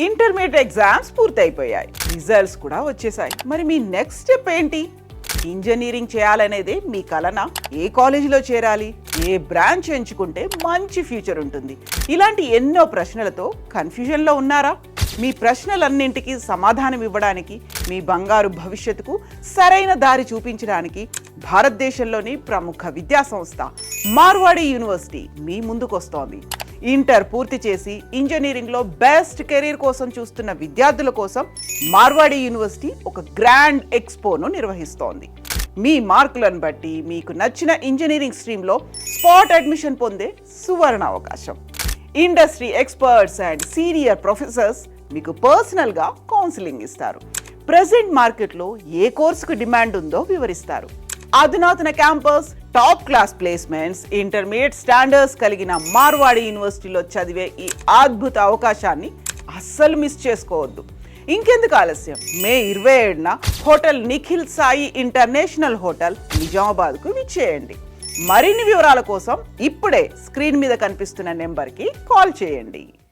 Intermediate exams పూర్తయిపోయాయి, results కూడా వచ్చేసాయి. మరి మీ నెక్స్ట్ స్టెప్ ఏంటి? ఇంజనీరింగ్ చేయాలనేదే మీ కలనా? ఏ కాలేజీలో చేరాలి? ఏ బ్రాంచ్ ఎంచుకుంటే మంచి ఫ్యూచర్ ఉంటుంది? ఇలాంటి ఎన్నో ప్రశ్నలతో కన్ఫ్యూజన్లో ఉన్నారా? మీ ప్రశ్నలన్నింటికి సమాధానం ఇవ్వడానికి, మీ బంగారు భవిష్యత్తుకు సరైన దారి చూపించడానికి భారతదేశంలోని ప్రముఖ విద్యా సంస్థ మార్వాడి యూనివర్సిటీ మీ ముందుకొస్తోంది. ఇంటర్ పూర్తి చేసి ఇంజనీరింగ్లో బెస్ట్ కెరీర్ కోసం చూస్తున్న విద్యార్థుల కోసం మార్వాడి యూనివర్సిటీ ఒక గ్రాండ్ ఎక్స్పోను నిర్వహిస్తోంది. మీ మార్కులను బట్టి మీకు నచ్చిన ఇంజనీరింగ్ స్ట్రీమ్లో స్పాట్ అడ్మిషన్ పొందే సువర్ణ అవకాశం. Industry experts and senior professors మీకు పర్సనల్గా కౌన్సిలింగ్ ఇస్తారు. ప్రెజెంట్ మార్కెట్లో ఏ కోర్సుకు డిమాండ్ ఉందో వివరిస్తారు. అధునాతన campus, top class placements, intermediate standards కలిగిన మార్వాడి యూనివర్సిటీలో చదివే ఈ అద్భుత అవకాశాన్ని అస్సలు మిస్ చేసుకోవద్దు. ఇంకెందుకు ఆలస్యం? మే 27న hotel Nikhil Sai international hotel నిజామాబాద్కు విచ్చేయండి. మరిన్ని వివరాల కోసం ఇప్పుడే స్క్రీన్ మీద కనిపిస్తున్న నెంబర్కి కాల్ చేయండి.